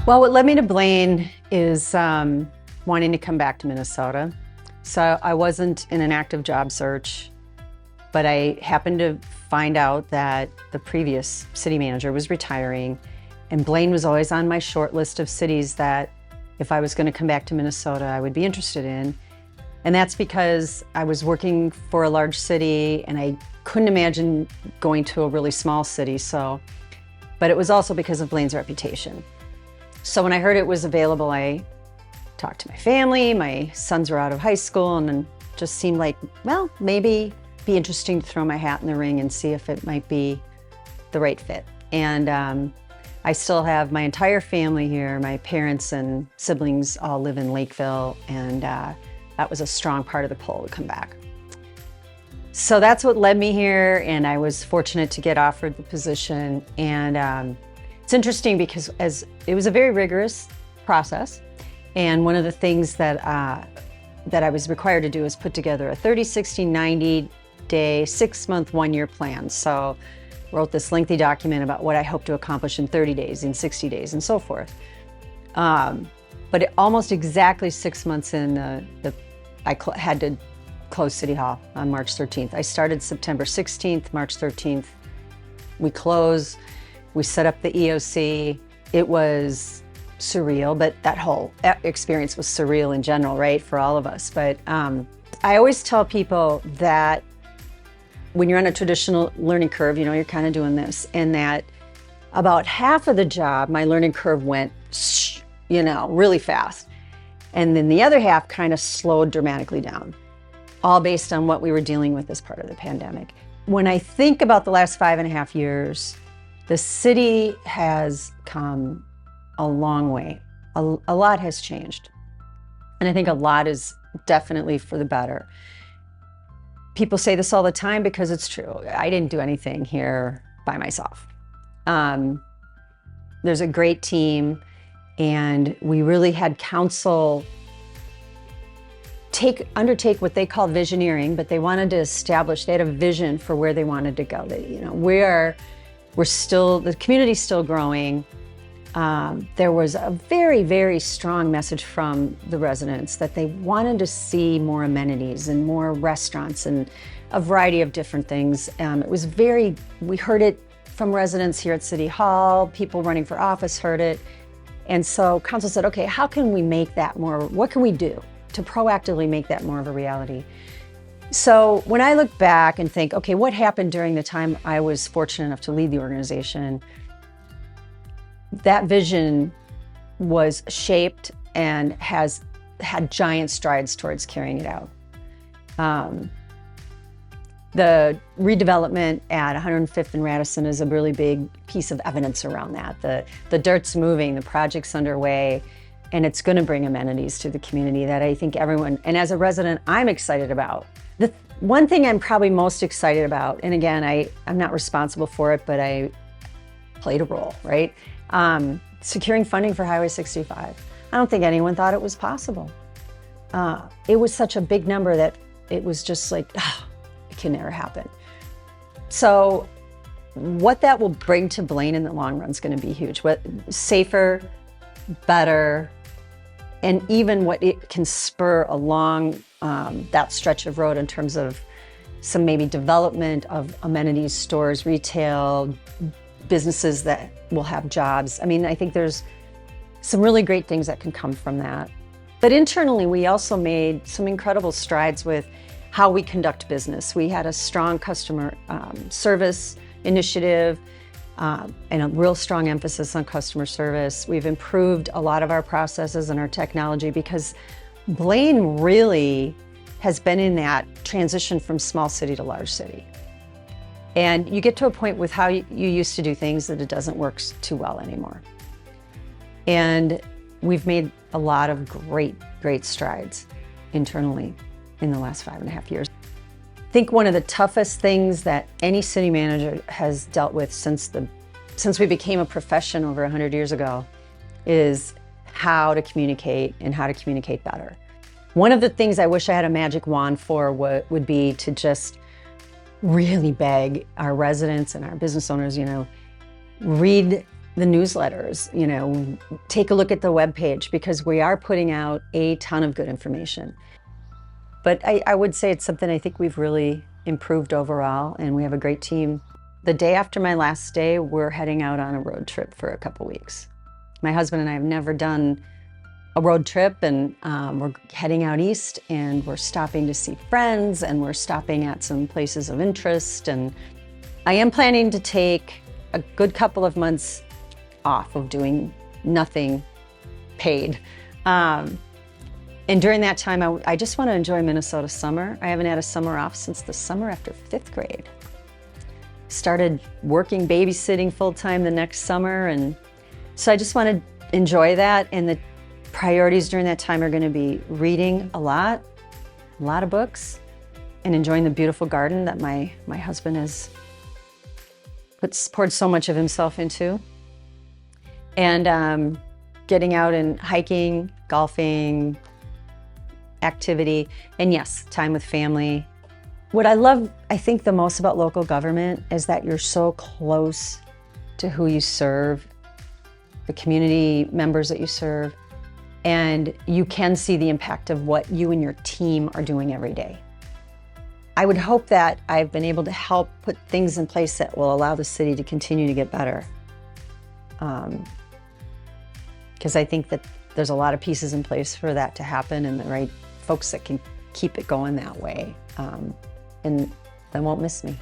Well, what led me to Blaine is wanting to come back to Minnesota. So I wasn't in an active job search, but I happened to find out that the previous city manager was retiring, and Blaine was always on my short list of cities that if I was going to come back to Minnesota, I would be interested in. And that's because I was working for a large city and I couldn't imagine going to a really small city. But it was also because of Blaine's reputation. So when I heard it was available, I talked to my family. My sons were out of high school, and it just seemed like, well, maybe be interesting to throw my hat in the ring and see if it might be the right fit. And I still have my entire family here. My parents and siblings all live in Lakeville, and that was a strong part of the pull to come back. So that's what led me here, and I was fortunate to get offered the position. And it's interesting because it was a very rigorous process, and one of the things that I was required to do is put together a 30, 60, 90-day, 6-month, 1-year plan. So wrote this lengthy document about what I hope to accomplish in 30 days, in 60 days, and so forth. But almost exactly 6 months in, I had to close City Hall on March 13th. I started September 16th, March 13th. We closed, we set up the EOC. It was surreal, but that whole experience was surreal in general, right, for all of us. But I always tell people that when you're on a traditional learning curve, you're kind of doing this, and that about half of the job, my learning curve went, really fast. And then the other half kind of slowed dramatically down, all based on what we were dealing with as part of the pandemic. When I think about the last 5.5 years, the city has come a long way. A lot has changed. And I think a lot is definitely for the better. People say this all the time because it's true. I didn't do anything here by myself. There's a great team, and we really had council undertake what they call visioneering, but they wanted to establish, they had a vision for where they wanted to go. The community's still growing. There was a very, very strong message from the residents that they wanted to see more amenities and more restaurants and a variety of different things. We heard it from residents here at City Hall, people running for office heard it. And so council said, okay, how can we make that more, what can we do to proactively make that more of a reality? So when I look back and think, okay, what happened during the time I was fortunate enough to lead the organization, that vision was shaped and has had giant strides towards carrying it out. The redevelopment at 105th and Radisson is a really big piece of evidence around that. The dirt's moving, the project's underway, and it's going to bring amenities to the community that I think everyone, and as a resident, I'm excited about. The one thing I'm probably most excited about, and again, I'm not responsible for it, but I played a role, right? Securing funding for Highway 65. I don't think anyone thought it was possible. It was such a big number that it was just like, it can never happen. So what that will bring to Blaine in the long run is going to be huge. Safer, better, and even what it can spur along that stretch of road in terms of some maybe development of amenities, stores, retail, businesses that will have jobs. I mean, I think there's some really great things that can come from that. But internally, we also made some incredible strides with how we conduct business. We had a strong customer service initiative and a real strong emphasis on customer service. We've improved a lot of our processes and our technology because Blaine really has been in that transition from small city to large city. And you get to a point with how you used to do things that it doesn't work too well anymore. And we've made a lot of great strides internally in the last 5.5 years. I think one of the toughest things that any city manager has dealt with since we became a profession over 100 years ago is how to communicate and how to communicate better. One of the things I wish I had a magic wand for would be to just really beg our residents and our business owners, read the newsletters, take a look at the webpage, because we are putting out a ton of good information. But I would say it's something I think we've really improved overall, and we have a great team. The day after my last day, we're heading out on a road trip for a couple weeks. My husband and I have never done a road trip, and we're heading out east, and we're stopping to see friends, and we're stopping at some places of interest. And I am planning to take a good couple of months off of doing nothing paid. And during that time, I just want to enjoy Minnesota summer. I haven't had a summer off since the summer after 5th grade. Started working babysitting full-time the next summer, and so I just want to enjoy that. And the priorities during that time are going to be reading a lot of books, and enjoying the beautiful garden that my husband has poured so much of himself into. And getting out and hiking, golfing, activity, and yes, time with family. What I love, I think, the most about local government is that you're so close to who you serve, the community members that you serve, and you can see the impact of what you and your team are doing every day. I would hope that I've been able to help put things in place that will allow the city to continue to get better. Because I think that there's a lot of pieces in place for that to happen, and the right folks that can keep it going that way. And they won't miss me.